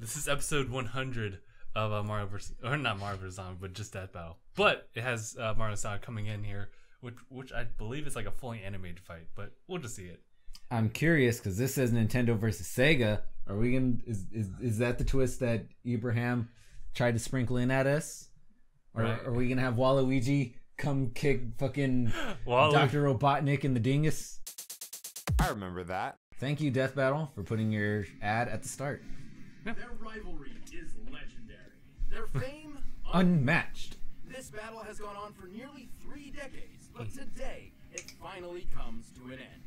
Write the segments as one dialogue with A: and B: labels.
A: This is episode 100 of Mario vs. or not Mario vs. Zombie, but just Death Battle. But it has Mario Sonic coming in here, which I believe is like a fully animated fight. But we'll just see it.
B: I'm curious because this says Nintendo versus Sega. Are we gonna? Is that the twist that Ibrahim tried to sprinkle in at us? Or are we gonna have Waluigi come kick fucking Dr. Robotnik in the dingus?
C: I remember that.
B: Thank you, Death Battle, for putting your ad at the start.
D: Their rivalry is legendary. Their fame
B: unmatched.
D: This battle has gone on for nearly 3 decades, but today it finally comes to an end.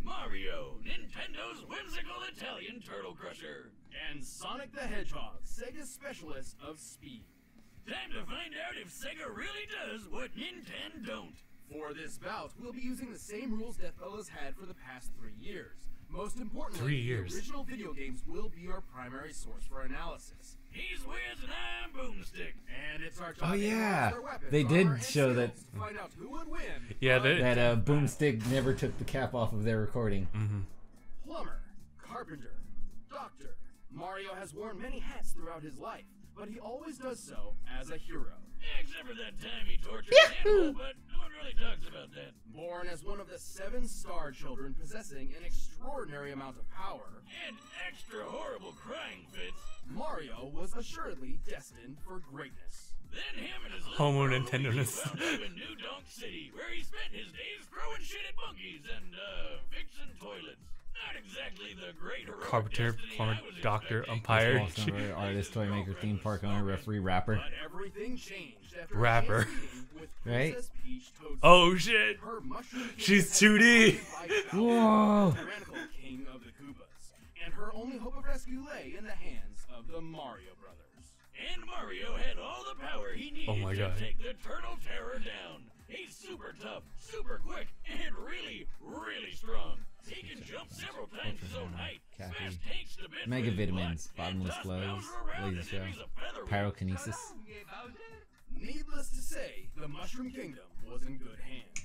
D: Mario, Nintendo's whimsical Italian turtle crusher, and Sonic the Hedgehog, Sega's specialist of speed. Time to find out if Sega really does what Nintendo don't. For this bout, we'll be using the same rules Death Battle has had for the past 3 years. Most importantly,
A: 3 years.
D: The original video games will be our primary source for analysis. He's Wiz and I'm Boomstick, and it's our job to analyze their weapons,
B: they did
D: armor,
B: show
D: and
B: that.
D: skills to find out who would win.
A: Yeah,
B: that Boomstick never took the cap off of their recording.
D: Plumber, carpenter, doctor. Mario has worn many hats throughout his life, but he always does so as a hero. Except for that time he tortured an animal, but no one really talks about that. Born as one of the 7 star children possessing an extraordinary amount of power and extra horrible crying fits, Mario was assuredly destined for greatness. Then him and his
A: Homo Nintendo-ness.
D: wound up in New Donk City, where he spent his days throwing shit at monkeys and fixing toilets. Not exactly the great heroic
A: Carpenter,
D: destiny
A: plumber,
D: I was
A: doctor,
D: expecting.
A: umpire.
B: Artist, toy maker, theme park owner, referee, rapper.
D: But everything changed after
A: Rapper.
D: a chance meeting with
B: Right?
D: Princess Peach Toadstool.
A: Oh shit!
D: Her mushroom
A: She's
D: kingdom
A: 2D.
D: had been
B: Whoa.
D: the tyrannical king of the Koopas, and her only hope of rescue lay in the hands of the Mario brothers. And Mario had all the power he needed
A: Oh my
D: to
A: God.
D: take the Turtle Terror down. He's super tough, super quick, and really, really strong. He can jump several times his own height,
B: Caffeine.
D: smash tanks to bits
B: Mega
D: with his
B: vitamins,
D: butt, and
B: bottomless
D: toss
B: flows,
D: Bowser around
B: laser
D: as if
B: show,
D: he's a featherweight.
B: pyrokinesis.
D: Needless to say, the Mushroom Kingdom was in good hands.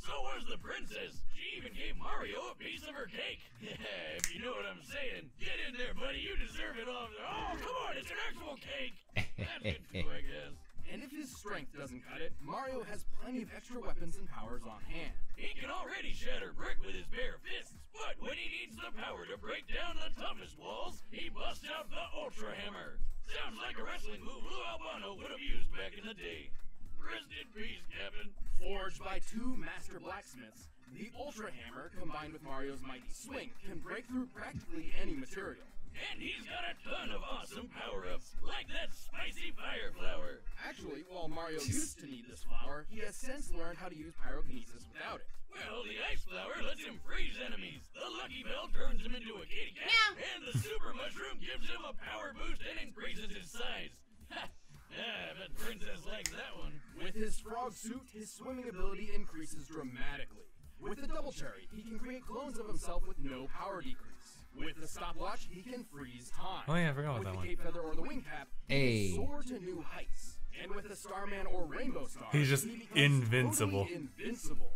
D: So was the princess. She even gave Mario a piece of her cake. If you know what I'm saying. Get in there, buddy. You deserve it all. Oh, come on. It's an actual cake. That's good too, I guess. And if his strength doesn't cut it, Mario has plenty of extra weapons and powers on hand. He can already shatter brick with his bare fists, but when he needs the power to break down the toughest walls, he busts out the Ultra Hammer. Sounds like a wrestling move Lou Albano would have used back in the day. Rest in peace, Captain. Forged by 2 master blacksmiths, the Ultra Hammer, combined with Mario's mighty swing, can break through practically any material. And he's got a ton of awesome power-ups, like that spicy fire flower. Actually, while Mario used to need this flower, he has since learned how to use pyrokinesis without it. Well, the ice flower lets him freeze enemies. The Lucky Bell turns him into a kitty cat. And the Super Mushroom gives him a power boost and increases his size. Ha! I bet Princess likes that one. With his frog suit, his swimming ability increases dramatically. With the Double Cherry, he can create clones of himself with no power decrease. With the stopwatch, he can freeze time.
A: Oh yeah, I forgot about
D: With
A: that
D: the
A: one.
D: Cape Feather or the Wing Cap, he can soar to new heights. And with the Starman or Rainbow Star,
A: He's just
D: he becomes
A: invincible.
D: totally invincible.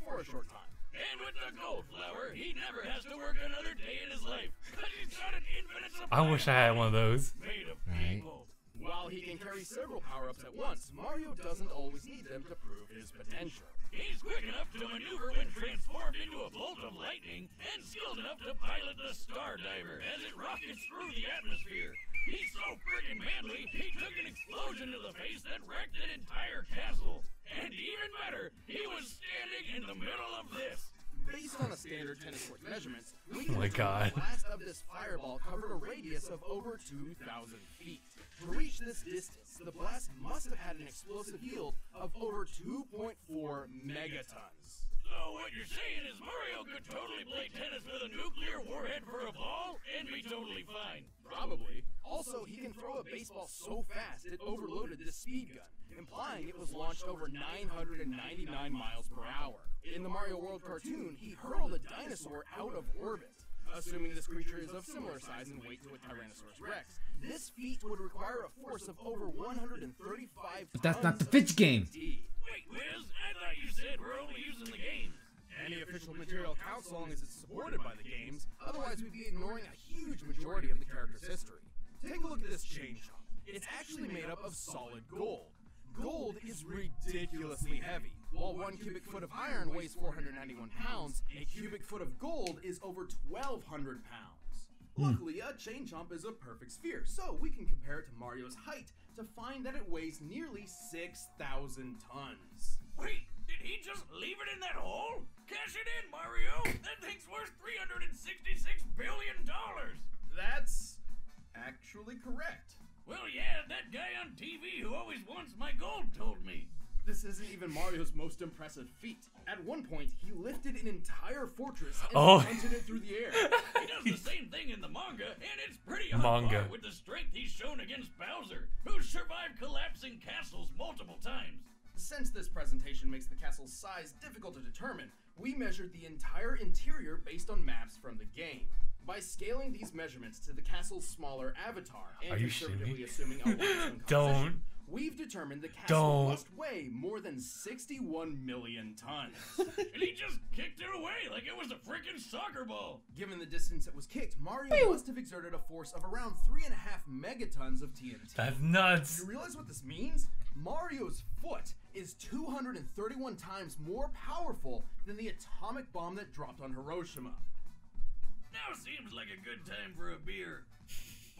D: For a short time. And with the Gold Flower, he never has to work another day in his life. Because he's got an infinite supply
A: I wish I had one of those.
D: made of
B: Right.
D: people. While he can carry several power-ups at once, Mario doesn't always need them to prove his potential. He's quick enough to maneuver when transformed into a bolt of lightning, and skilled enough to pilot the Star Diver as it rockets through the atmosphere. He's so freaking manly, he took an explosion to the face that wrecked an entire castle. And even better, he was standing in the middle of this. Based on the standard tennis court measurements, we can
A: my
D: determine
A: God.
D: the blast of this fireball covered a radius of over 2,000 feet. To reach this distance, the blast must have had an explosive yield of over 2.4 megatons. So what you're saying is Mario could totally play tennis with a nuclear warhead for a ball and be totally fine. Probably. Also, he can throw a baseball so fast it overloaded this speed gun, implying it was launched over 999 miles per hour. In the Mario World cartoon, he hurled a dinosaur out of orbit. Assuming this creature is of similar size and weight to a Tyrannosaurus Rex, this feat would require a force of over 135
B: But that's
D: tons
B: not the
D: of
B: Fitch game.
D: TNT. Wait, Wiz, I thought you said we're only using the games. Any official material counts so long as it's supported by the games, otherwise we'd be ignoring a huge majority of the character's history. look at this chain chomp. It's actually made up of solid gold. Gold is ridiculously heavy. While 1 cubic foot of iron weighs 491 pounds, a cubic foot of gold is over 1,200 pounds. Luckily, a chain chomp is a perfect sphere, so we can compare it to Mario's height to find that it weighs nearly 6,000 tons.
E: Wait, did he just leave it in that hole? Cash it in, Mario! That thing's worth $366 billion!
D: That's actually correct.
E: Well, yeah, that guy on TV who always wants my gold told me.
D: This isn't even Mario's most impressive feat. At one point, he lifted an entire fortress and punted it through the air.
E: He does the same thing in the manga, and it's pretty on par with the strength he's shown against Bowser, who survived collapsing castles multiple times.
D: Since this presentation makes the castle's size difficult to determine, we measured the entire interior based on maps from the game. By scaling these measurements to the castle's smaller avatar and conservatively assuming a limestone composition, we've determined the castle must weigh more than 61 million tons.
E: And he just kicked it away like it was a freaking soccer ball.
D: Given the distance it was kicked, Mario must have exerted a force of around 3.5 megatons of TNT.
A: That's nuts.
D: Do you realize what this means? Mario's foot is 231 times more powerful than the atomic bomb that dropped on Hiroshima.
E: Now seems like a good time for a beer.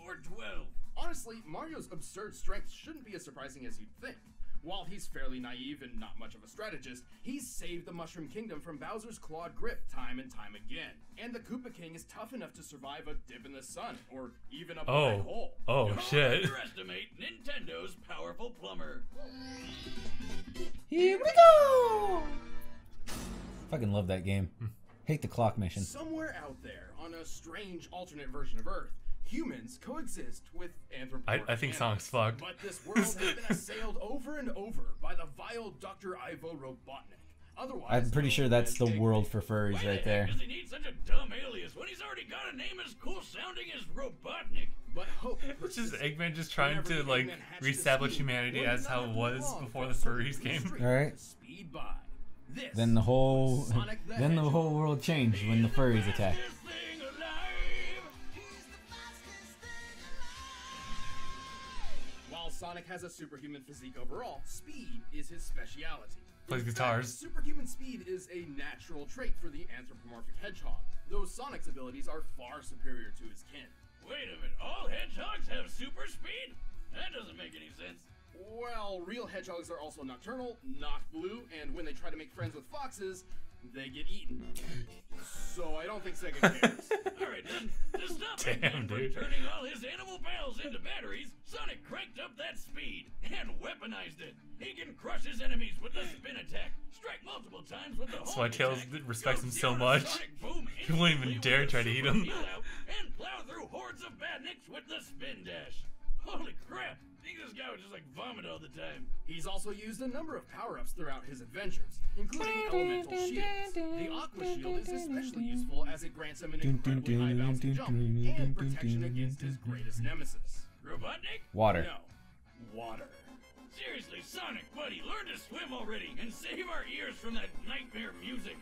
E: Or 12.
D: Honestly, Mario's absurd strength shouldn't be as surprising as you'd think. While he's fairly naive and not much of a strategist, he's saved the Mushroom Kingdom from Bowser's clawed grip time and time again. And the Koopa King is tough enough to survive a dip in the sun, or even a black hole.
E: Don't underestimate Nintendo's powerful plumber.
B: Here we go! Fucking love that game. Hate the clock mission.
D: Somewhere out there, on a strange alternate version of Earth, humans coexist with anthropomorphic
A: I think Sonic's fucked.
D: But this world has been assailed over and over by the vile Dr. Ivo Robotnik. Otherwise,
B: I'm pretty sure that's the world for furries right there.
E: Does he need such a dumb alias when he's already got a name as cool sounding as Robotnik?
D: But hope
A: it's just Eggman just trying to like reestablish humanity as how it was before the furries came.
B: Alright. Then the whole world changed when the furries attacked.
D: While Sonic has a superhuman physique overall, speed is his speciality.
A: Plays guitars.
D: Superhuman speed is a natural trait for the anthropomorphic hedgehog, though Sonic's abilities are far superior to his kin.
E: Wait a minute, all hedgehogs have super speed? That doesn't make any sense.
D: Well, real hedgehogs are also nocturnal, not blue, and when they try to make friends with foxes, they get eaten. So I don't think Sega cares.
E: Alright then, to stop Eggman from turning all his animal pals into batteries, Sonic cranked up that speed and weaponized it. He can crush his enemies with the spin attack, strike multiple times with the
A: That's why Tails respects him so much. He won't even dare try to eat him.
E: And plow through hordes of badniks with the spin dash. Holy crap! I think this guy would just like vomit all the time.
D: He's also used a number of power-ups throughout his adventures, including elemental shields. The Aqua Shield is especially useful as it grants him an incredibly high bouncing jump and protection against his greatest nemesis.
E: Robotnik?
B: Water.
D: No. Water.
E: Seriously, Sonic, buddy, learn to swim already and save our ears from that nightmare music.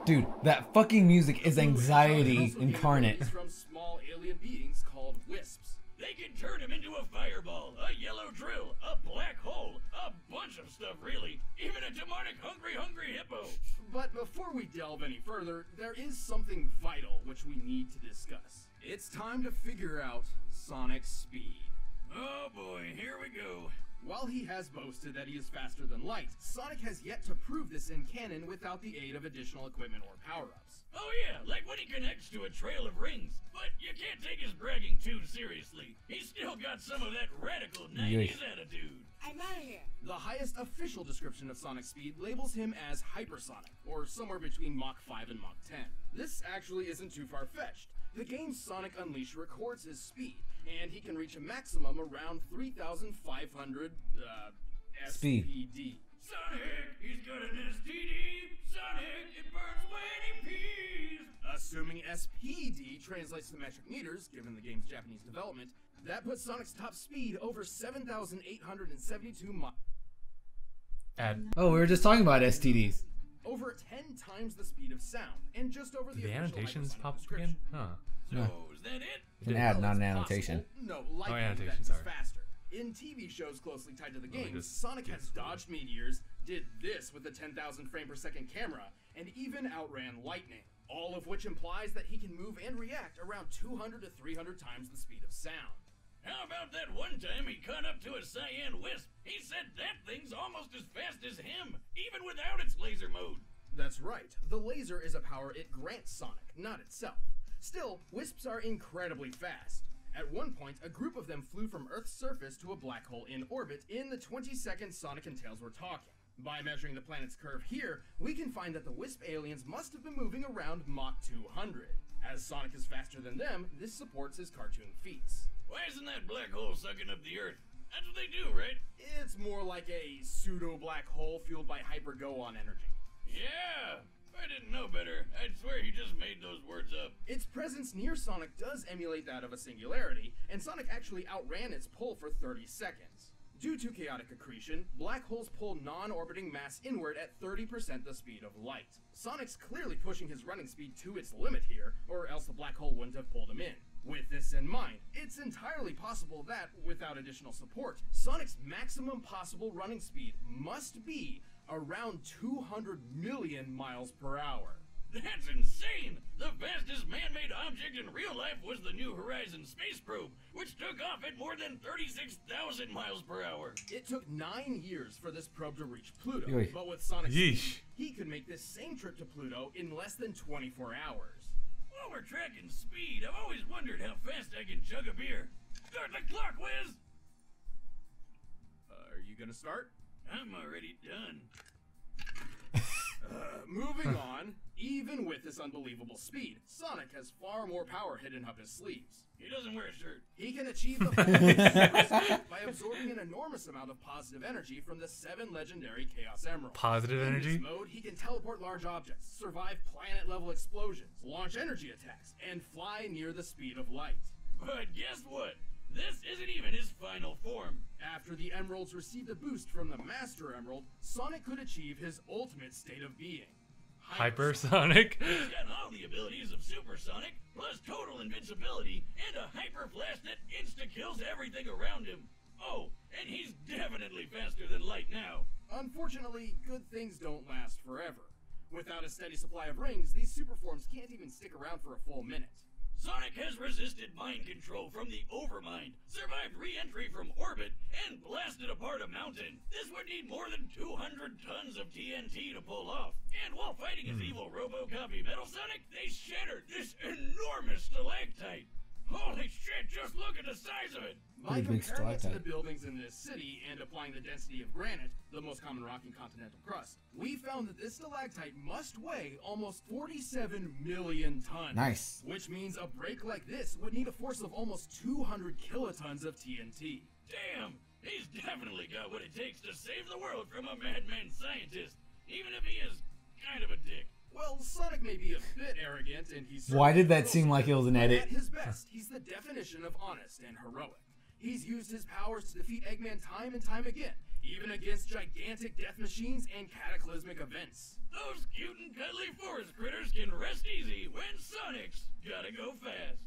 B: Dude, that fucking music is anxiety incarnate.
D: From small alien beings called wisps.
E: They can turn him into a fireball, a yellow drill, a black hole, a bunch of stuff really, even a demonic hungry hippo.
D: But before we delve any further, there is something vital which we need to discuss. It's time to figure out Sonic's speed.
E: Oh boy, here we go.
D: While he has boasted that he is faster than light, Sonic has yet to prove this in canon without the aid of additional equipment or power-ups.
E: Oh yeah, like when he connects to a trail of rings. But you can't take his bragging too seriously. He's still got some of that radical 90s attitude.
F: I'm out of here.
D: The highest official description of Sonic's speed labels him as hypersonic, or somewhere between Mach 5 and Mach 10. This actually isn't too far-fetched. The game Sonic Unleashed records his speed, and he can reach a maximum around 3,500
B: speed.
D: SPD.
E: Sonic, he's got an STD. Sonic, it burns when he pees.
D: Assuming SPD translates to metric meters, given the game's Japanese development, that puts Sonic's top speed over 7,872 miles.
B: Oh, we were just talking about STDs.
D: Over 10 times the speed of sound, and just over the
A: annotations
D: Hypersonic
A: pop up
D: description.
A: again? Huh.
E: So, is that it?
B: An ad, not an annotation.
D: No, lightning
A: annotation,
D: that is
A: sorry.
D: faster. In TV shows closely tied to the game,
A: just
D: Sonic
A: get
D: has dodged meteors, did this with a 10,000 frame per second camera, and even outran lightning. All of which implies that he can move and react around 200 to 300 times the speed of sound.
E: How about that one time he caught up to a cyan wisp? He said that thing's almost as fast as him, even without its laser mode.
D: That's right. The laser is a power it grants Sonic, not itself. Still, wisps are incredibly fast. At one point, a group of them flew from Earth's surface to a black hole in orbit in the 20 seconds Sonic and Tails were talking. By measuring the planet's curve here, we can find that the wisp aliens must have been moving around Mach 200. As Sonic is faster than them, this supports his cartoon feats.
E: Why isn't that black hole sucking up the Earth? That's what they do, right?
D: It's more like a pseudo-black hole fueled by hyper-go-on energy.
E: Yeah! If I didn't know better, I'd swear he just made those words up.
D: Its presence near Sonic does emulate that of a singularity, and Sonic actually outran its pull for 30 seconds. Due to chaotic accretion, black holes pull non-orbiting mass inward at 30% the speed of light. Sonic's clearly pushing his running speed to its limit here, or else the black hole wouldn't have pulled him in. With this in mind, it's entirely possible that, without additional support, Sonic's maximum possible running speed must be around 200 million miles per hour.
E: That's insane! The fastest man-made object in real life was the New Horizons space probe, which took off at more than 36,000 miles per hour.
D: It took 9 years for this probe to reach Pluto,
B: Yeesh.
D: but with Sonic's
A: Yeesh.
D: speed, he could make this same trip to Pluto in less than 24 hours.
E: While we're tracking speed, I've always wondered how fast I can chug a beer. Start the clock, Wiz!
D: Are you gonna start?
E: I'm already done.
D: Moving on, even with this unbelievable speed, Sonic has far more power hidden up his sleeves.
E: He doesn't wear a shirt.
D: He can achieve the full by absorbing an enormous amount of positive energy from the 7 legendary Chaos Emeralds.
A: Positive
D: In
A: energy?
D: this mode, he can teleport large objects, survive planet-level explosions, launch energy attacks, and fly near the speed of light.
E: But guess what? This isn't even his final form.
D: After the Emeralds received a boost from the Master Emerald, Sonic could achieve his ultimate state of being.
A: Hypersonic?
E: He's got all the abilities of Supersonic, plus total invincibility, and a hyper flash that insta-kills everything around him. Oh, and he's definitely faster than light now.
D: Unfortunately, good things don't last forever. Without a steady supply of rings, these superforms can't even stick around for a full minute.
E: Sonic has resisted mind control from the Overmind, survived re-entry from orbit, and blasted apart a mountain. This would need more than 200 tons of TNT to pull off. And while fighting his evil Robocopy Metal Sonic, they shattered this enormous stalactite. Holy shit, just look at the size of it!
D: By
B: Pretty big
D: comparing it to the
B: stalactite.
D: buildings in this city and applying the density of granite, the most common rock in continental crust, we found that this stalactite must weigh almost 47 million tons.
B: Nice.
D: Which means a break like this would need a force of almost 200 kilotons of TNT.
E: Damn, he's definitely got what it takes to save the world from a madman scientist, even if he is kind of a dick.
D: Well, Sonic may be a bit arrogant, and he's...
B: Why did that seem like it was an
D: But
B: edit?
D: At his best, he's the definition of honest and heroic. He's used his powers to defeat Eggman time and time again, even against gigantic death machines and cataclysmic events.
E: Those cute and cuddly forest critters can rest easy when Sonic's gotta go fast.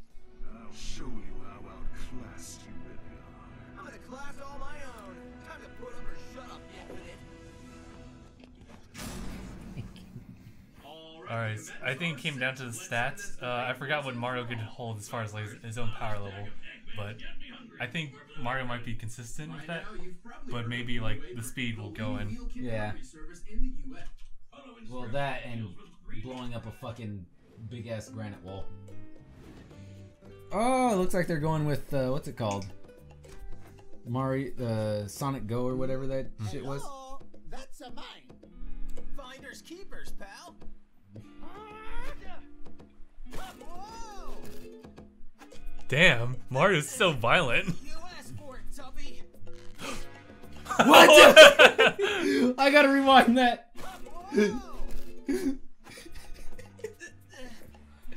F: I'll show you how outclassed you really are.
G: I'm in a class all my own. Time to put up or shut up, Infinite.
A: Alright, I think it came down to the stats. I forgot what Mario could hold as far as like his own power level, but I think Mario might be consistent with that, but maybe like the speed will go in.
B: Yeah. Well, that and blowing up a fucking big ass granite wall. Oh, it looks like they're going with what's it called? Sonic Go or whatever that shit was.
G: Oh, that's a mine. Finders keepers, pal. Whoa!
A: Damn, Mario's so violent.
G: You asked for it, Tubby.
B: What? I gotta rewind that.
G: Whoa!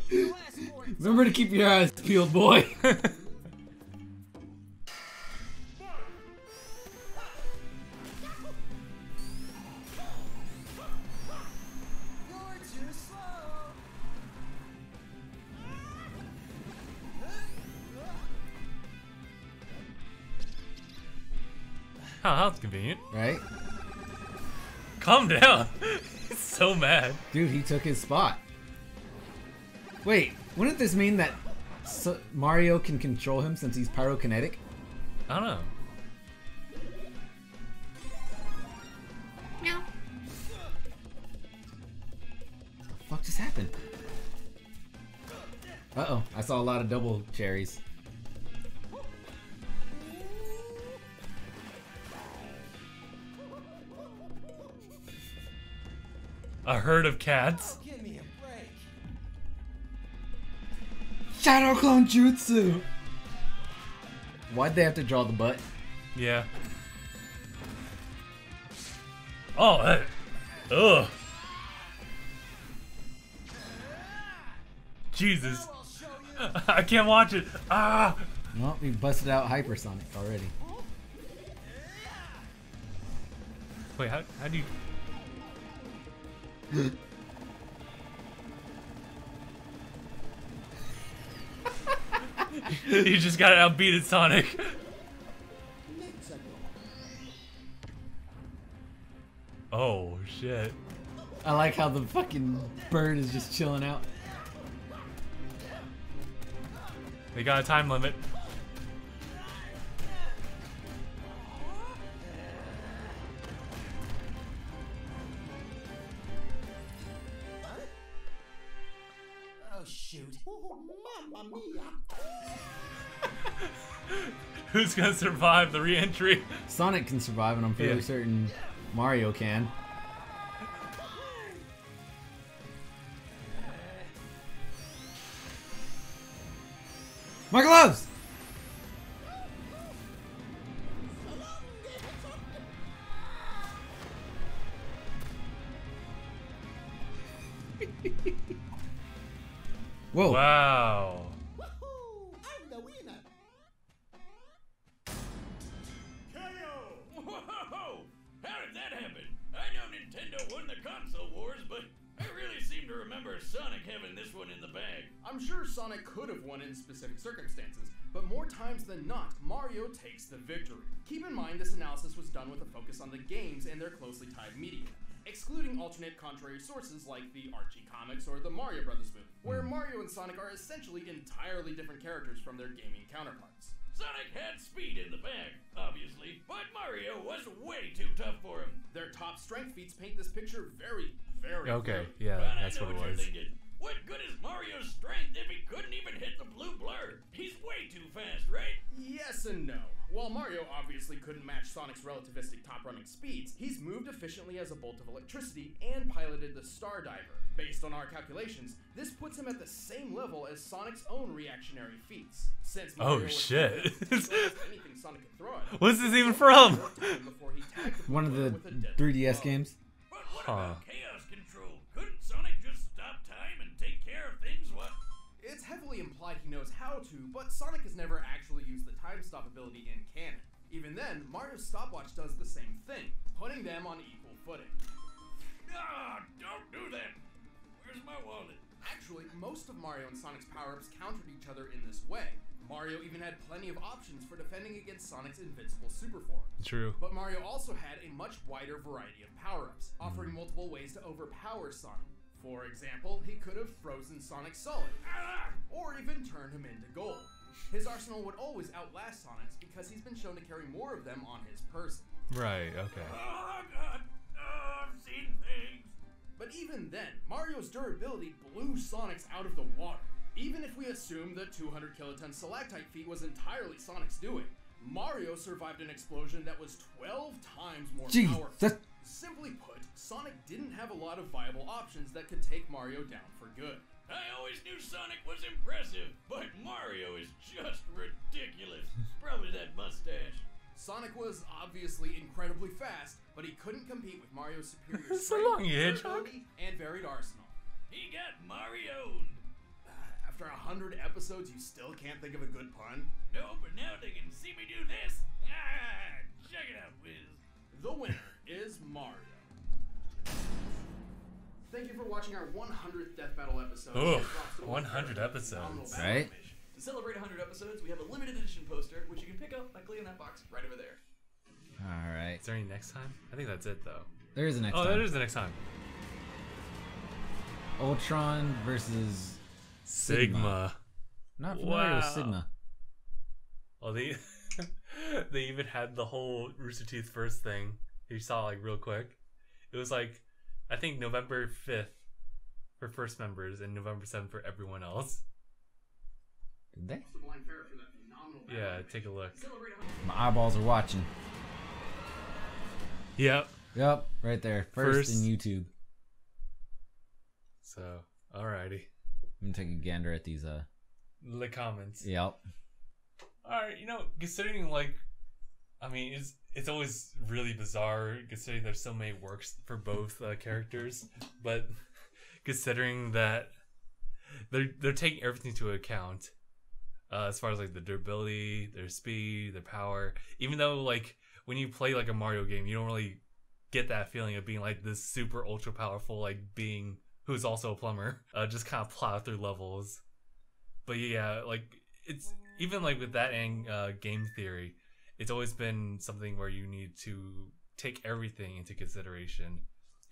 G: You asked for it.
B: Remember to keep your eyes peeled, boy.
G: You're too slow.
A: How that's convenient.
B: Right?
A: Calm down. He's so mad.
B: Dude, he took his spot. Wait, wouldn't this mean that Mario can control him since he's pyrokinetic?
A: I don't know.
B: Meow. What the fuck just happened? Uh-oh, I saw a lot of double cherries.
A: A herd of cats.
G: Give me a break.
B: Shadow Clone Jutsu! Why'd they have to draw the butt?
A: Yeah. Oh, ugh. Jesus. I can't watch it. Ah!
B: Well, we busted out Hypersonic already.
A: Wait, how do you... You just gotta outbeat it, Sonic. Oh, shit.
B: I like how the fucking bird is just chilling out.
A: They got a time limit.
G: Oh shoot. Oh, mamma mia.
A: Who's gonna survive the re-entry?
B: Sonic can survive, and I'm fairly certain Mario can. My gloves! Whoa.
A: Wow.
G: Woohoo! I'm the winner.
E: Whoa! How did that happen? I know Nintendo won the console wars, but I really seem to remember Sonic having this one in the bag.
D: I'm sure Sonic could have won in specific circumstances, but more times than not, Mario takes the victory. Keep in mind this analysis was done with a focus on the games and their closely tied media, excluding alternate contrary sources like the Archie comics or the Mario Brothers movie, where Mario and Sonic are essentially entirely different characters from their gaming counterparts.
E: Sonic had speed in the bag, obviously, but Mario was way too tough for him.
D: Their top strength feats paint this picture very, very
A: Okay,
D: clearly.
A: yeah,
E: But
A: that's
E: I know
A: what it
E: you're
A: was.
E: thinking, what good is Mario's strength if he couldn't even hit the blue blur? He's way too fast, right?
D: Yes and no. While Mario obviously couldn't match Sonic's relativistic top-running speeds, he's moved efficiently as a bolt of electricity and piloted the Star Diver. Based on our calculations, this puts him at the same level as Sonic's own reactionary feats. Since Mario was
A: shit.
D: almost anything Sonic could throw at him,
A: What's this even from?
D: before he tagged the
B: One of
D: blue
B: the
D: blur with a deadly
B: 3DS
D: blow.
B: games.
E: But what about chaos control? Couldn't Sonic just stop time and take care of things while...
D: It's heavily implied he knows how to, but Sonic has never actually used the time stop ability in canon. Even then, Mario's stopwatch does the same thing, putting them on equal footing.
E: Ah, don't do that! Where's my wallet?
D: Actually, most of Mario and Sonic's power-ups countered each other in this way. Mario even had plenty of options for defending against Sonic's invincible super form.
A: True.
D: But Mario also had a much wider variety of power-ups, offering multiple ways to overpower Sonic. For example, he could have frozen Sonic solid, or even turned him into gold. His arsenal would always outlast Sonic's because he's been shown to carry more of them on his person.
A: Right, okay.
E: Oh, God. Oh, I've seen things.
D: But even then, Mario's durability blew Sonic's out of the water. Even if we assume the 200 kiloton stalactite feat was entirely Sonic's doing, Mario survived an explosion that was 12 times more powerful.
B: Jesus.
D: Simply put, Sonic didn't have a lot of viable options that could take Mario down for good.
E: I always knew Sonic was impressive, but Mario is just ridiculous. Probably that mustache.
D: Sonic was obviously incredibly fast, but he couldn't compete with Mario's superior
A: So
D: strength,
A: long, you hedgehog.
D: durability, and varied arsenal.
E: He got Mario'd.
D: After 100 episodes, you still can't think of a good pun?
E: No, but now they can see me do this. Ah, check it out, Wiz.
D: The winner is Mario. Thank you for watching our 100th Death Battle episode.
A: Ugh,
D: Props to the
A: 100
D: phenomenal
A: episodes.
D: battle
B: Right?
D: animation.
H: To celebrate 100 episodes, we have a limited edition poster, which you can pick up by clicking that box right over there.
B: All right.
A: Is there any next time? I think that's it though.
B: There is a next
A: Oh,
B: time.
A: there is the next time.
B: Ultron versus
A: Sigma.
B: Not familiar with
A: Wow.
B: Sigma.
A: Oh, they they even had the whole Rooster Teeth first thing. You saw like real quick. It was like I think November 5th for first members and November 7th for everyone else.
B: Did they?
A: Yeah, take a look.
B: My eyeballs are watching.
A: Yep.
B: Yep, right there. First in YouTube.
A: So, alrighty.
B: I'm gonna take a gander at these.
A: The comments.
B: Yep.
A: Alright, considering like, I mean, it's always really bizarre considering there's so many works for both characters, but considering that they're taking everything into account, as far as like the durability, their speed, their power. Even though like when you play like a Mario game, you don't really get that feeling of being like this super ultra powerful like being who's also a plumber, just kind of plow through levels. But yeah, like it's even like with that and game theory, it's always been something where you need to take everything into consideration,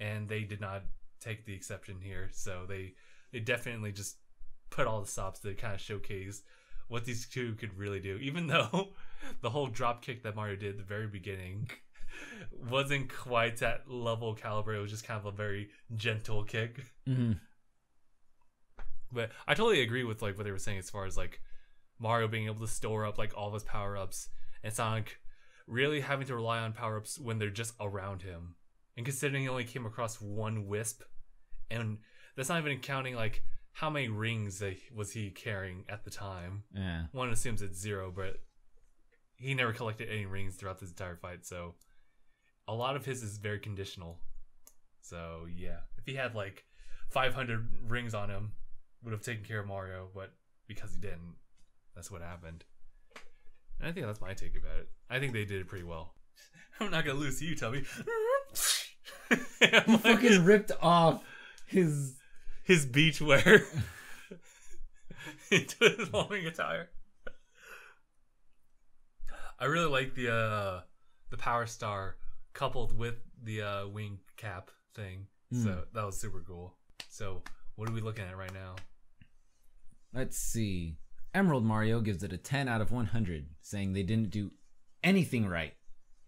A: and they did not take the exception here. So they definitely just put all the stops to kind of showcase what these two could really do. Even though the whole drop kick that Mario did at the very beginning wasn't quite that level caliber, it was just kind of a very gentle kick.
B: Mm-hmm.
A: But I totally agree with like what they were saying as far as like Mario being able to store up like all of his power-ups and Sonic really having to rely on power-ups when they're just around him. And considering he only came across one wisp, and that's not even counting like how many rings was he carrying at the time.
B: Yeah.
A: One assumes it's 0, but he never collected any rings throughout this entire fight, so a lot of his is very conditional. So yeah, if he had like 500 rings on him, would have taken care of Mario, but because he didn't, that's what happened. And I think that's my take about it. I think they did it pretty well. I'm not gonna lose to you, Tubby.
B: He fucking ripped off his
A: beach wear into his foaming attire. I really like the Power Star coupled with the wing cap thing. So that was super cool. So what are we looking at right now?
B: Let's see. Emerald Mario gives it a 10 out of 100, saying they didn't do anything right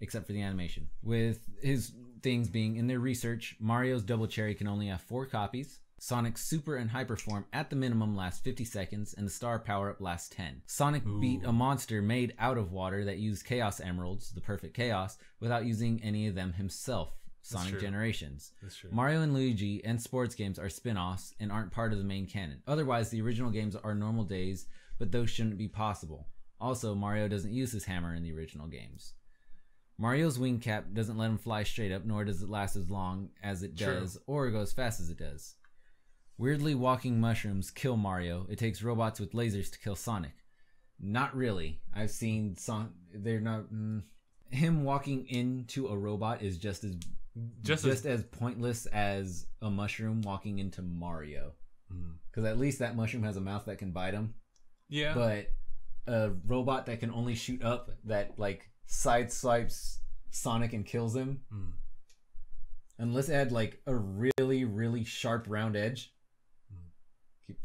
B: except for the animation. With his things being in their research, Mario's Double Cherry can only have 4 copies. Sonic's Super and Hyper Form at the minimum lasts 50 seconds, and the Star Power-Up lasts 10. Sonic beat a monster made out of water that used Chaos Emeralds, the perfect Chaos, without using any of them himself. Sonic Generations.
A: That's true.
B: Mario and Luigi and sports games are spin-offs and aren't part of the main canon. Otherwise, the original games are normal days, but those shouldn't be possible. Also, Mario doesn't use his hammer in the original games. Mario's wing cap doesn't let him fly straight up, nor does it last as long as it does, or go as fast as it does. Weirdly walking mushrooms kill Mario. It takes robots with lasers to kill Sonic. Not really. I've seen they're not... him walking into a robot is just as pointless as a mushroom walking into Mario. Because at least that mushroom has a mouth that can bite him.
A: Yeah.
B: But a robot that can only shoot up, that like side swipes Sonic and kills him. Unless it had like a really, really sharp round edge.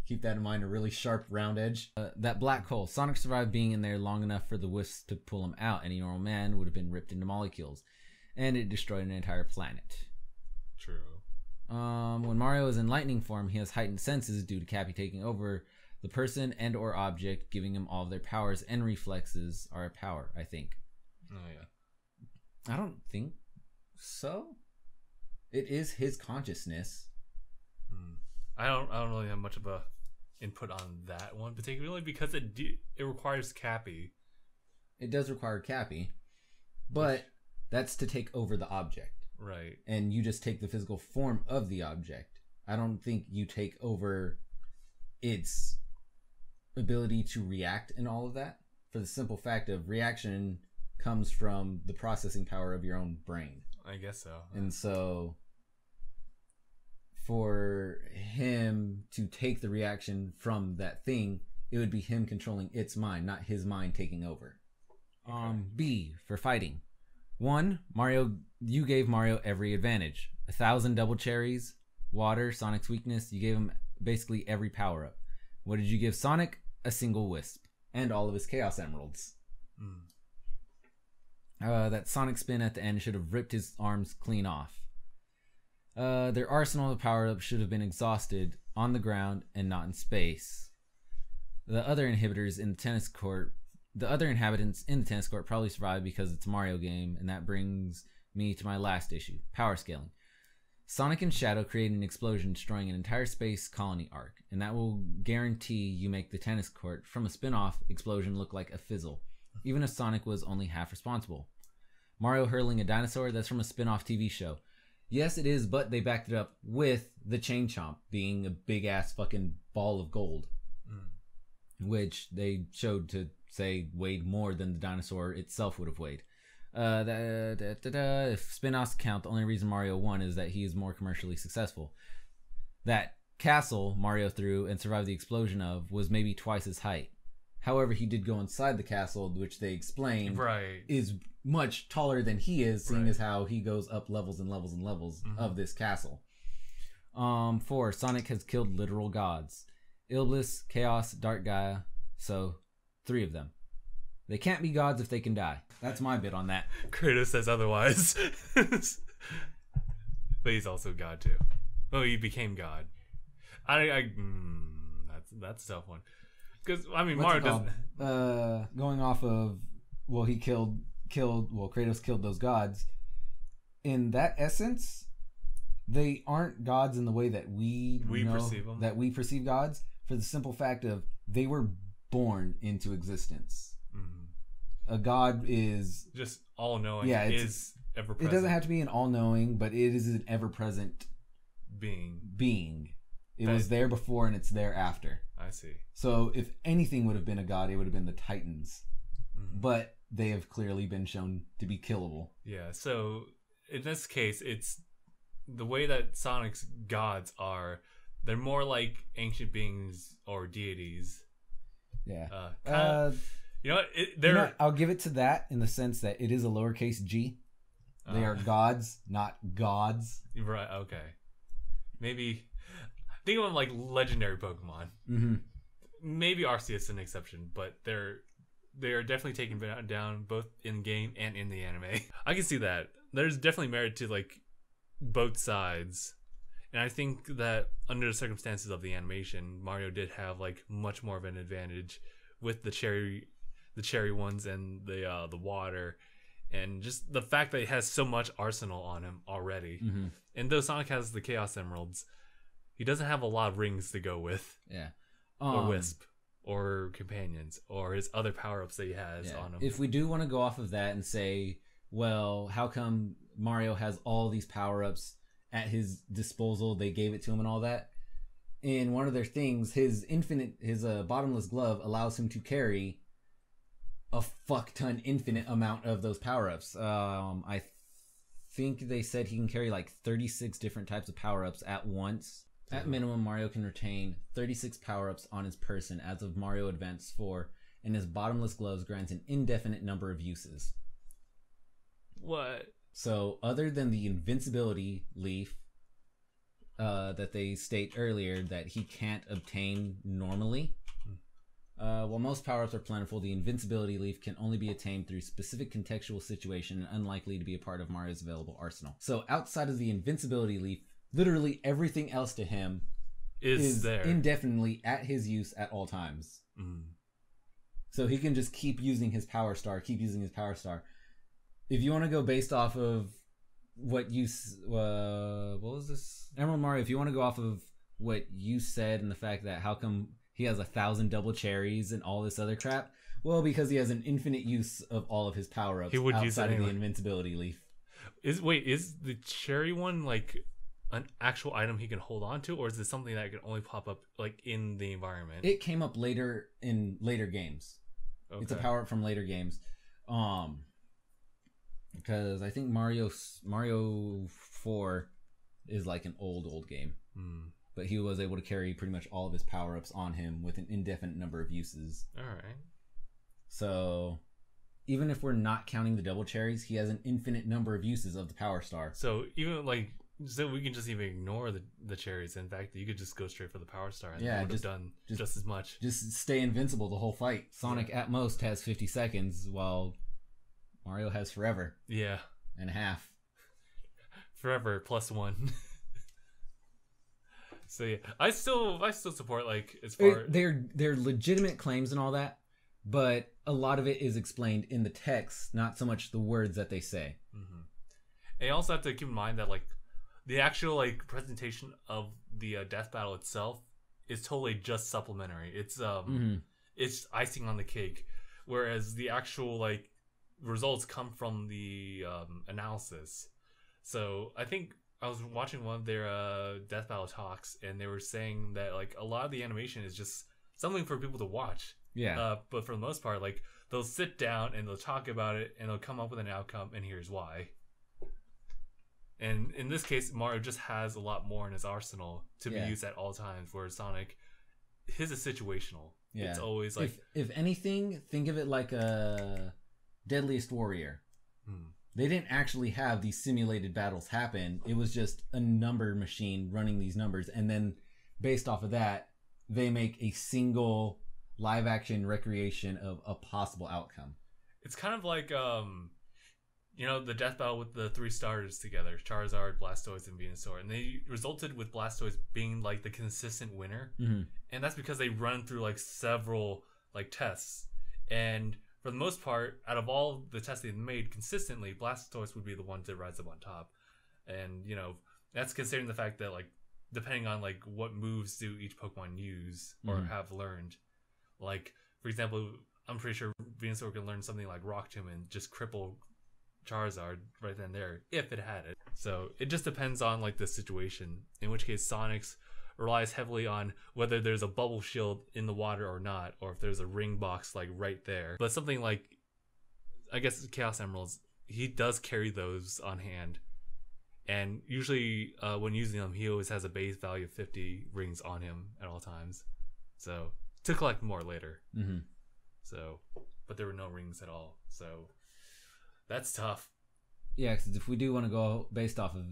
B: Keep that in mind, a really sharp round edge. That black hole. Sonic survived being in there long enough for the wisps to pull him out. Any normal man would have been ripped into molecules. And it destroyed an entire planet.
A: True.
B: When Mario is in lightning form, he has heightened senses due to Cappy taking over the person and or object, giving him all of their powers, and reflexes are a power, I think.
A: Oh yeah.
B: I don't think so. It is his consciousness.
A: I don't really have much of a input on that one, particularly because it requires Cappy.
B: It does require Cappy, but that's to take over the object.
A: Right.
B: And you just take the physical form of the object. I don't think you take over its ability to react and all of that, for the simple fact of reaction comes from the processing power of your own brain.
A: I guess so.
B: And so for him to take the reaction from that thing, it would be him controlling its mind, not his mind taking over.
A: Okay.
B: B, for fighting. 1, Mario, you gave Mario every advantage. 1,000 double cherries, water, Sonic's weakness. You gave him basically every power up. What did you give Sonic? A single wisp and all of his Chaos Emeralds. That Sonic spin at the end should have ripped his arms clean off. Their arsenal of power-ups should have been exhausted on the ground and not in space. The other inhibitors in the tennis court, the other inhabitants in the tennis court probably survived because it's a Mario game, and that brings me to my last issue, power scaling. Sonic and Shadow create an explosion destroying an entire space colony arc, and that will guarantee you make the tennis court from a spin-off explosion look like a fizzle, even if Sonic was only half responsible. Mario hurling a dinosaur, that's from a spin-off TV show. Yes, it is, but they backed it up with the Chain Chomp being a big-ass fucking ball of gold, which they showed to say weighed more than the dinosaur itself would have weighed. If spin-offs count, the only reason Mario won is that he is more commercially successful. That castle Mario threw and survived the explosion of was maybe twice his height. However, he did go inside the castle, which they explained is much taller than he is, seeing as how he goes up levels and levels and levels of this castle. 4, Sonic has killed literal gods. Iblis, Chaos, Dark Gaia, so 3 of them. They can't be gods if they can die. That's my bit on that.
A: Kratos says otherwise. But he's also God too. Oh, he became God. That's a tough one. Because I mean, Mario doesn't.
B: Going off of, well, he killed. Well, Kratos killed those gods. In that essence, they aren't gods in the way that we
A: perceive them.
B: That we perceive gods, for the simple fact of they were born into existence. A god is
A: just all knowing.
B: Yeah,
A: is ever present.
B: It doesn't have to be an all knowing, but it is an ever present being. It was there before and it's there after.
A: I see.
B: So if anything would have been a god, it would have been the Titans. But they have clearly been shown to be killable.
A: Yeah, so in this case, it's the way that Sonic's gods are. They're more like ancient beings or deities.
B: Yeah.
A: You know what?
B: I'll give it to that in the sense that it is a lowercase g. They are gods, not gods.
A: Right, okay. Maybe think of them like legendary Pokemon. Maybe Arceus is an exception, but they're definitely taken down both in game and in the anime. I can see that. There's definitely merit to like both sides. And I think that under the circumstances of the animation, Mario did have like much more of an advantage with the cherry ones and the water, and just the fact that he has so much arsenal on him already. And though Sonic has the Chaos Emeralds, he doesn't have a lot of rings to go with.
B: Yeah.
A: Or Wisp, or companions, or his other power-ups that he has on him.
B: If we do want to go off of that and say, well, how come Mario has all these power-ups at his disposal? They gave it to him and all that. In one of their things, his bottomless glove allows him to carry a fuck ton infinite amount of those power-ups. I think they said he can carry like 36 different types of power-ups at once. At minimum, Mario can retain 36 power-ups on his person as of Mario Advance 4, and his bottomless gloves grants an indefinite number of uses.
A: What?
B: So, other than the invincibility leaf that they state earlier that he can't obtain normally, while most power-ups are plentiful, the invincibility leaf can only be attained through specific contextual situation and unlikely to be a part of Mario's available arsenal. So, outside of the invincibility leaf, literally everything else to him is there indefinitely at his use at all times. So he can just keep using his power star. If you want to go based off of what was this? Emerald Mario, if you want to go off of what you said and the fact that how come he has 1,000 double cherries and all this other crap, well, because he has an infinite use of all of his power-ups outside of the invincibility leaf.
A: Is the cherry one like an actual item he can hold on to, or is it something that can only pop up like in the environment?
B: It came up later in later games. Okay. It's a power up from later games. Because I think Mario 4 is like an old game. But he was able to carry pretty much all of his power ups on him with an indefinite number of uses.
A: All right.
B: So even if we're not counting the double cherries, he has an infinite number of uses of the power star.
A: So even like, so we can just even ignore the cherries. In fact, you could just go straight for the power star and it would have done just as much.
B: Just stay invincible the whole fight. Sonic at most has 50 seconds, while Mario has forever.
A: Yeah.
B: And a half.
A: Forever +1. So yeah, I still support, like, as far
B: they're legitimate claims and all that, but a lot of it is explained in the text, not so much the words that they say.
A: Mm-hmm. And you also have to keep in mind that, like, the actual, like, presentation of the death battle itself is totally just supplementary. It's it's icing on the cake, whereas the actual, like, results come from the analysis. So I think I was watching one of their death battle talks, and they were saying that, like, a lot of the animation is just something for people to watch.
B: Yeah.
A: But for the most part, like, they'll sit down and they'll talk about it, and they'll come up with an outcome, and here's why. And in this case, Mario just has a lot more in his arsenal to be used at all times, whereas Sonic, his is situational. Yeah. It's always like...
B: If anything, think of it like a Deadliest Warrior. They didn't actually have these simulated battles happen. It was just a number machine running these numbers, and then based off of that, they make a single live action recreation of a possible outcome.
A: It's kind of like you know, the death battle with the 3 starters together, Charizard, Blastoise, and Venusaur, and they resulted with Blastoise being like the consistent winner. And that's because they run through like several like tests, and for the most part, out of all the tests they've made consistently, Blastoise would be the one to rise up on top. And, you know, that's considering the fact that, like, depending on, like, what moves do each Pokemon use or have learned. Like, for example, I'm pretty sure Venusaur can learn something like Rock Tomb and just cripple Charizard right then and there, if it had it. So it just depends on, like, the situation, in which case Sonic's relies heavily on whether there's a bubble shield in the water or not, or if there's a ring box like right there. But something like, I guess, Chaos Emeralds, he does carry those on hand, and usually when using them, he always has a base value of 50 rings on him at all times, so to collect more later. So, but there were no rings at all, so that's tough.
B: Yeah, because if we do want to go based off of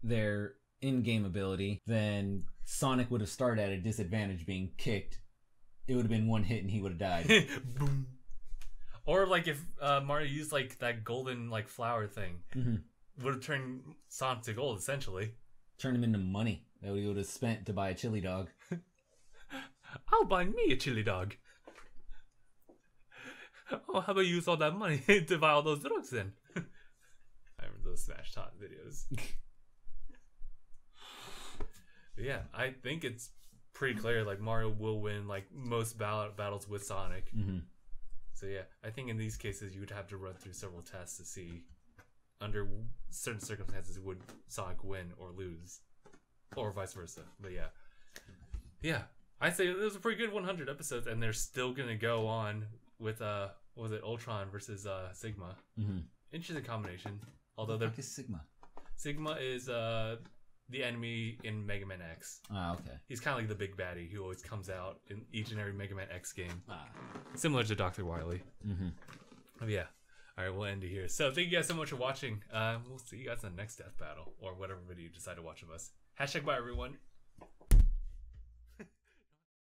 B: their in-game ability, then Sonic would have started at a disadvantage being kicked. It would have been one hit and he would have died.
A: Boom. Or like if Mario used like that golden like flower thing, would have turned Sonic to gold essentially.
B: Turned him into money that he would have spent to buy a chili dog.
A: I'll buy me a chili dog. Oh, how about you use all that money to buy all those drugs then? I remember those Smash Talk videos. Yeah, I think it's pretty clear, like, Mario will win, like, most battles with Sonic. So yeah, I think in these cases you would have to run through several tests to see under certain circumstances would Sonic win or lose, or vice versa. But yeah, I'd say it was a pretty good 100 episodes, and they're still gonna go on with what was it, Ultron versus Sigma. Interesting combination. Although
B: what the fuck is Sigma?
A: Sigma is the enemy in Mega Man X.
B: Okay.
A: He's kind of like the big baddie who always comes out in each and every Mega Man X game. Similar to Dr. Wily. Oh, yeah. Alright, we'll end it here. So thank you guys so much for watching. We'll see you guys in the next death battle, or whatever video you decide to watch of us. #bye everyone.